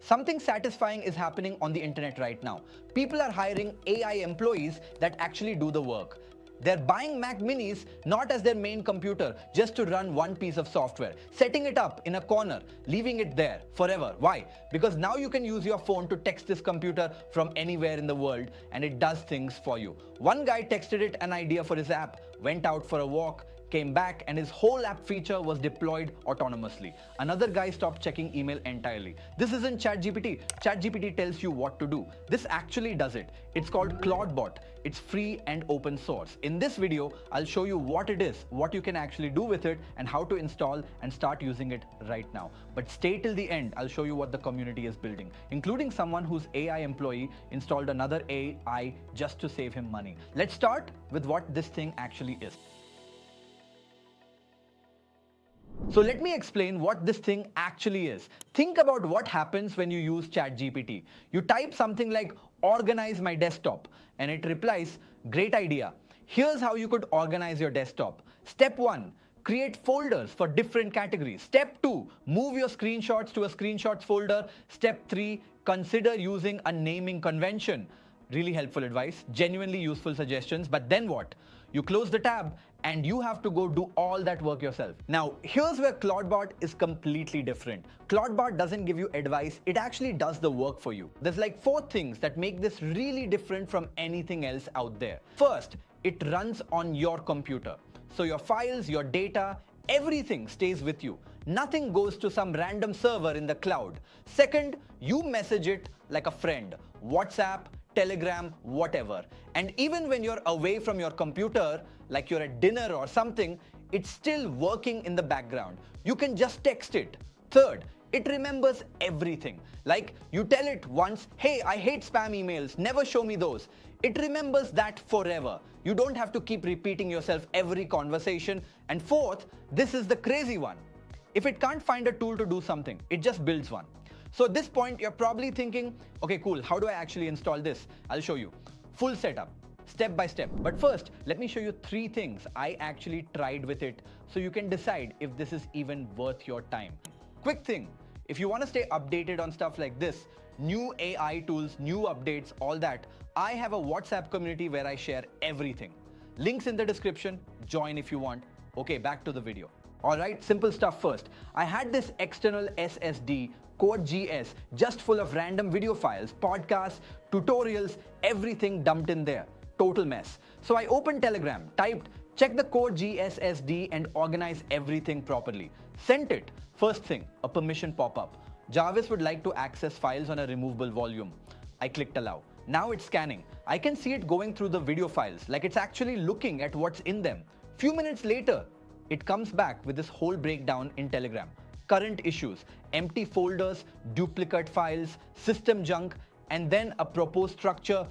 Something satisfying is happening on the internet right now. People are hiring AI employees that actually do the work. They're buying Mac Minis not as their main computer, just to run one piece of software, setting it up in a corner, leaving it there forever. Why? Because now you can use your phone to text this computer from anywhere in the world and it does things for you. One guy texted it an idea for his app, went out for a walk, came back and his whole app feature was deployed autonomously. Another guy stopped checking email entirely. This isn't ChatGPT. ChatGPT tells you what to do. This actually does it. It's called ClaudBot. It's free and open source. In this video, I'll show you what it is, what you can actually do with it, and how to install and start using it right now. But stay till the end. I'll show you what the community is building, including someone whose AI employee installed another AI just to save him money. Let's start with what this thing actually is. So let me explain what this thing actually is. Think about what happens when you use ChatGPT. You type something like organize my desktop and it replies, great idea. Here's how you could organize your desktop. Step 1, create folders for different categories. Step 2, move your screenshots to a screenshots folder. Step 3, consider using a naming convention. Really helpful advice, genuinely useful suggestions, but then what? You close the tab and you have to go do all that work yourself. Now, here's where ClaudBot is completely different. ClaudBot doesn't give you advice, it actually does the work for you. There's like 4 things that make this really different from anything else out there. First, it runs on your computer. So your files, your data, everything stays with you. Nothing goes to some random server in the cloud. Second, you message it like a friend. WhatsApp, Telegram, whatever. And even when you're away from your computer, like you're at dinner or something, it's still working in the background. You can just text it. Third, it remembers everything. Like you tell it once, hey, I hate spam emails, never show me those. It remembers that forever. You don't have to keep repeating yourself every conversation. And fourth, this is the crazy one. If it can't find a tool to do something, it just builds one. So at this point, you're probably thinking, okay, cool, how do I actually install this? I'll show you. Full setup, step by step. But first, let me show you 3 things I actually tried with it so you can decide if this is even worth your time. Quick thing, if you want to stay updated on stuff like this, new AI tools, new updates, all that, I have a WhatsApp community where I share everything. Links in the description, join if you want. Okay, back to the video. All right, simple stuff first. I had this external SSD, Code.js, just full of random video files, podcasts, tutorials, everything dumped in there. Total mess. So I opened Telegram, typed, check the Code.js SSD and organize everything properly. Sent it. First thing, a permission pop-up. Jarvis would like to access files on a removable volume. I clicked allow. Now it's scanning. I can see it going through the video files, like it's actually looking at what's in them. Few minutes later, it comes back with this whole breakdown in Telegram. Current issues, empty folders, duplicate files, system junk, and then a proposed structure,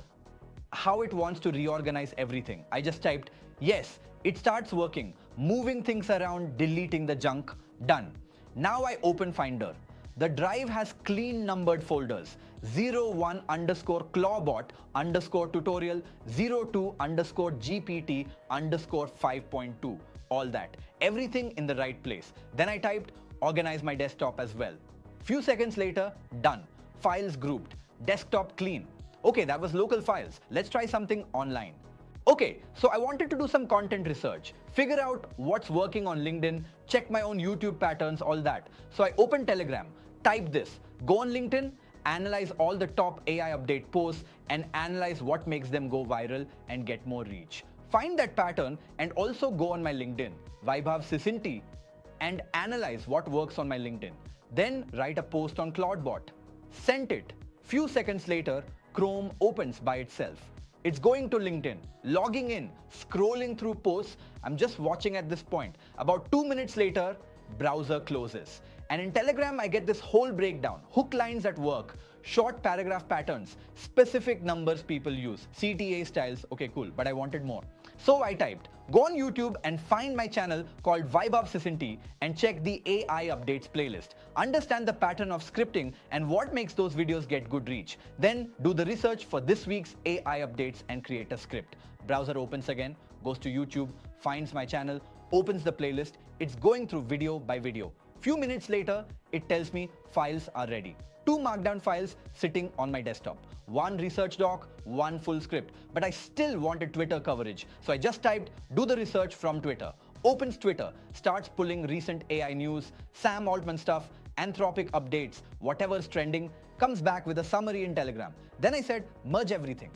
how it wants to reorganize everything. I just typed, yes, it starts working, moving things around, deleting the junk, done. Now I open Finder. The drive has clean numbered folders, 01 underscore clawbot underscore tutorial 02 underscore GPT underscore 5.2. All that, everything in the right place. Then I typed organize my desktop as well. Few seconds later, done. Files grouped, desktop clean. Okay, that was local files. Let's try something online. Okay, so I wanted to do some content research, figure out what's working on LinkedIn, check my own YouTube patterns, all that. So I opened Telegram, type this, go on LinkedIn, analyze all the top AI update posts and analyze what makes them go viral and get more reach. Find that pattern and also go on my LinkedIn, Vaibhav Sisinty, and analyze what works on my LinkedIn. Then write a post on ClaudBot. Sent it. Few seconds later, Chrome opens by itself. It's going to LinkedIn, logging in, scrolling through posts. I'm just watching at this point. About 2 minutes later, browser closes. And in Telegram, I get this whole breakdown, hook lines at work, short paragraph patterns, specific numbers people use, CTA styles. Okay, cool, but I wanted more. So I typed, go on YouTube and find my channel called Vaibhav Sisinty and check the AI updates playlist. Understand the pattern of scripting and what makes those videos get good reach. Then do the research for this week's AI updates and create a script. Browser opens again, goes to YouTube, finds my channel, opens the playlist. It's going through video by video. Few minutes later, it tells me files are ready. 2 markdown files sitting on my desktop. 1 research doc, 1 full script. But I still wanted Twitter coverage. So I just typed, do the research from Twitter. Opens Twitter, starts pulling recent AI news, Sam Altman stuff, Anthropic updates, whatever's trending, comes back with a summary in Telegram. Then I said, merge everything.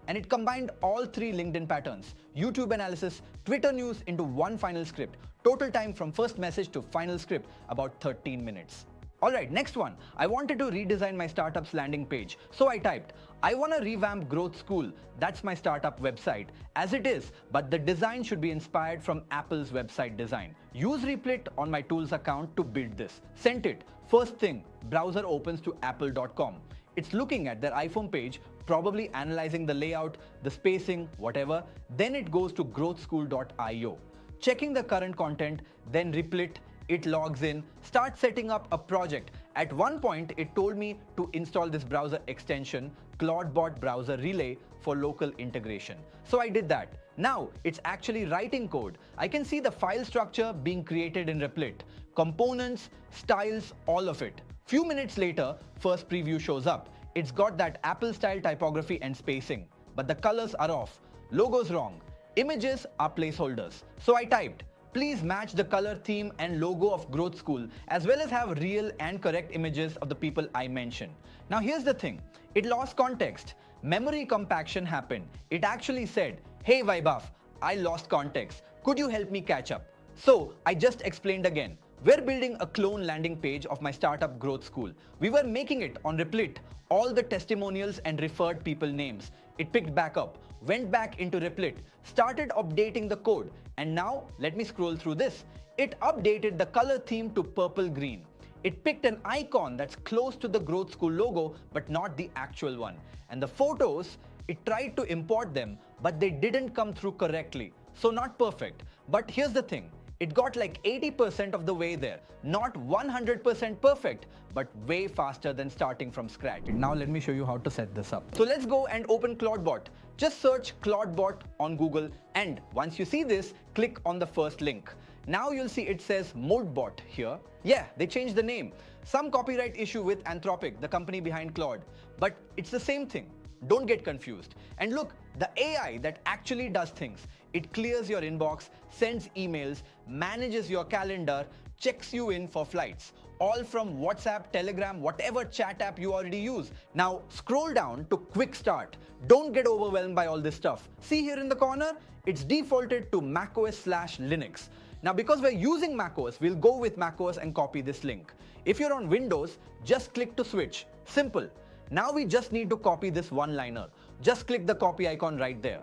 And it combined all 3 LinkedIn patterns, YouTube analysis, Twitter news into one final script. Total time from first message to final script, about 13 minutes. Alright, next one. I wanted to redesign my startup's landing page. So I typed, I want to revamp Growth School. That's my startup website. As it is, but the design should be inspired from Apple's website design. Use Replit on my tools account to build this. Sent it. First thing, browser opens to apple.com. It's looking at their iPhone page, probably analyzing the layout, the spacing, whatever. Then it goes to growthschool.io. Checking the current content, then Replit. It logs in, starts setting up a project. At one point, it told me to install this browser extension, ClaudBot Browser Relay, for local integration. So I did that. Now it's actually writing code. I can see the file structure being created in Replit, components, styles, all of it. Few minutes later, first preview shows up. It's got that Apple style typography and spacing, but the colors are off, logo's wrong, images are placeholders. So I typed, please match the color theme and logo of Growth School as well as have real and correct images of the people I mentioned. Now here's the thing, it lost context. Memory compaction happened. It actually said, hey Vaibhav, I lost context. Could you help me catch up? So I just explained again. We're building a clone landing page of my startup Growth School. We were making it on Replit, all the testimonials and referred people names. It picked back up, went back into Replit, started updating the code, and now let me scroll through this. It updated the color theme to purple green. It picked an icon that's close to the Growth School logo, but not the actual one. And the photos, it tried to import them, but they didn't come through correctly. So not perfect. But here's the thing. It got like 80% of the way there. Not 100% perfect, but way faster than starting from scratch. Now let me show you how to set this up. So let's go and open Claudebot. Just search Claudebot on Google, and once you see this, click on the first link. Now you'll see it says Moltbot here. Yeah, they changed the name. Some copyright issue with Anthropic, the company behind Claude. But it's the same thing. Don't get confused. And look, the AI that actually does things. It clears your inbox, sends emails, manages your calendar, checks you in for flights. All from WhatsApp, Telegram, whatever chat app you already use. Now scroll down to Quick Start. Don't get overwhelmed by all this stuff. See here in the corner, it's defaulted to macOS/Linux. Now because we're using macOS, we'll go with macOS and copy this link. If you're on Windows, just click to switch. Simple. Now we just need to copy this one-liner. Just click the copy icon right there.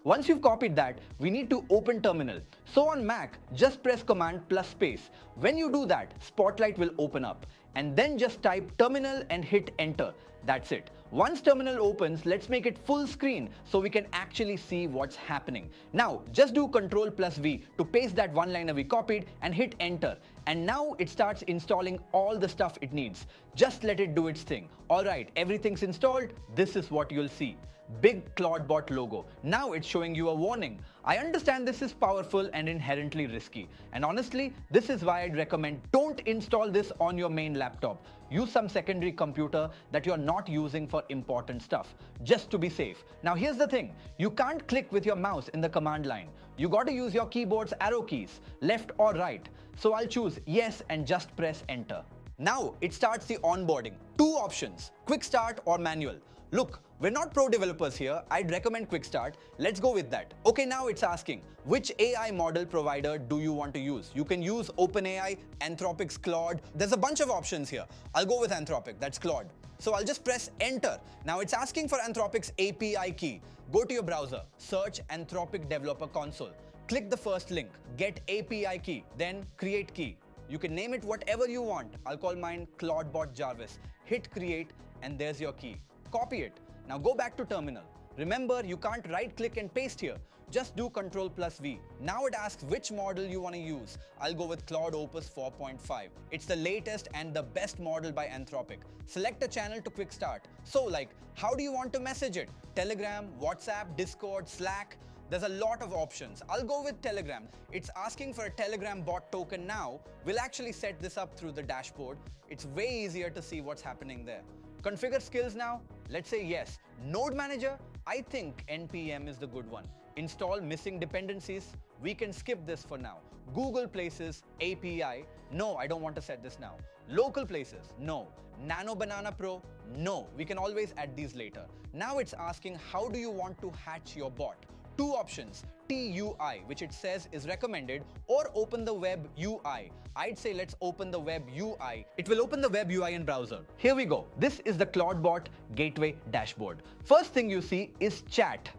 Once you've copied that, we need to open terminal. So on Mac, just press Command plus space. When you do that, Spotlight will open up. And then just type terminal and hit enter. That's it. Once terminal opens, let's make it full screen so we can actually see what's happening. Now, just do Ctrl plus V to paste that one-liner we copied and hit enter. And now it starts installing all the stuff it needs. Just let it do its thing. Alright, everything's installed. This is what you'll see. Big Claudebot logo. Now it's showing you a warning. I understand this is powerful and inherently risky. And honestly, this is why I'd recommend don't install this on your main laptop. Use some secondary computer that you're not using for important stuff, just to be safe. Now here's the thing, you can't click with your mouse in the command line. You got to use your keyboard's arrow keys, left or right. So I'll choose yes and just press enter. Now it starts the onboarding. 2 options, quick start or manual. Look, we're not pro developers here. I'd recommend quick start. Let's go with that. Okay, now it's asking, which AI model provider do you want to use? You can use OpenAI, Anthropic's Claude. There's a bunch of options here. I'll go with Anthropic, that's Claude. So I'll just press enter. Now it's asking for Anthropic's API key. Go to your browser, search Anthropic Developer Console. Click the first link, get API key, then create key. You can name it whatever you want. I'll call mine Claudebot Jarvis. Hit create and there's your key. Copy it. Now go back to terminal. Remember, you can't right click and paste here. Just do Ctrl plus V. Now it asks which model you want to use. I'll go with Claude Opus 4.5. It's the latest and the best model by Anthropic. Select a channel to quick start. So like, how do you want to message it? Telegram, WhatsApp, Discord, Slack? There's a lot of options. I'll go with Telegram. It's asking for a Telegram bot token now. We'll actually set this up through the dashboard. It's way easier to see what's happening there. Configure skills now. Let's say yes. Node manager, I think NPM is the good one. Install missing dependencies. We can skip this for now. Google Places, API. No, I don't want to set this now. Local places, no. Nano Banana Pro, no. We can always add these later. Now it's asking how do you want to hatch your bot? Two options, TUI, which it says is recommended, or open the web UI. I'd say let's open the web UI. It will open the web UI in browser. Here we go. This is the ClaudBot gateway dashboard. First thing you see is chat.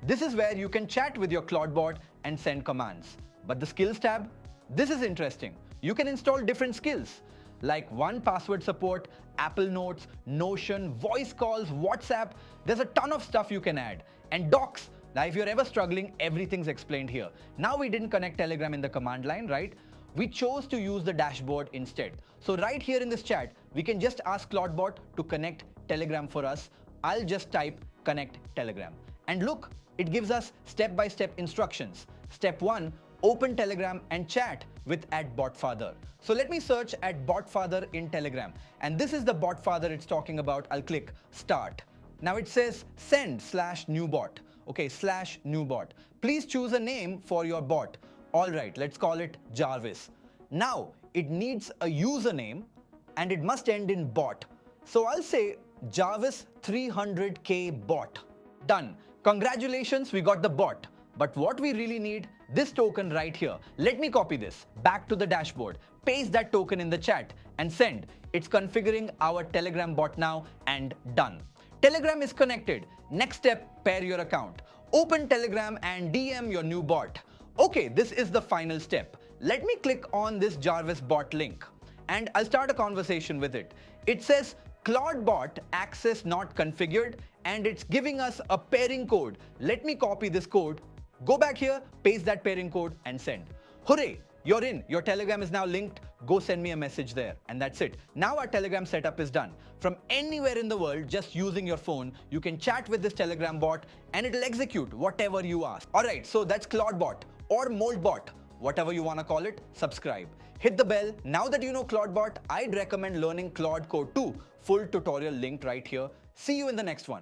This is where you can chat with your ClaudBot and send commands. But the skills tab, this is interesting. You can install different skills like 1Password support, Apple Notes, Notion, voice calls, WhatsApp. There's a ton of stuff you can add. And docs. Now, if you're ever struggling, everything's explained here. Now, we didn't connect Telegram in the command line, right? We chose to use the dashboard instead. So right here in this chat, we can just ask ClaudBot to connect Telegram for us. I'll just type connect Telegram. And look, it gives us step-by-step instructions. Step 1, open Telegram and chat with @BotFather. So let me search @BotFather in Telegram. And this is the BotFather it's talking about. I'll click start. Now it says send /newbot. Okay, /newbot. Please choose a name for your bot. All right, let's call it Jarvis. Now it needs a username and it must end in bot. So I'll say Jarvis 300K bot. Done. Congratulations, we got the bot. But what we really need, this token right here. Let me copy this back to the dashboard, paste that token in the chat and send. It's configuring our Telegram bot now and done. Telegram is connected. Next step, pair your account. Open Telegram and DM your new bot. Okay, this is the final step. Let me click on this Jarvis bot link and I'll start a conversation with it. It says ClaudBot access not configured and it's giving us a pairing code. Let me copy this code, go back here, paste that pairing code and send. Hooray! You're in. Your Telegram is now linked. Go send me a message there. And that's it. Now our Telegram setup is done. From anywhere in the world, just using your phone, you can chat with this Telegram bot and it'll execute whatever you ask. Alright, so that's ClaudBot or Moltbot. Whatever you want to call it, subscribe. Hit the bell. Now that you know ClaudBot, I'd recommend learning Claude Code too. Full tutorial linked right here. See you in the next one.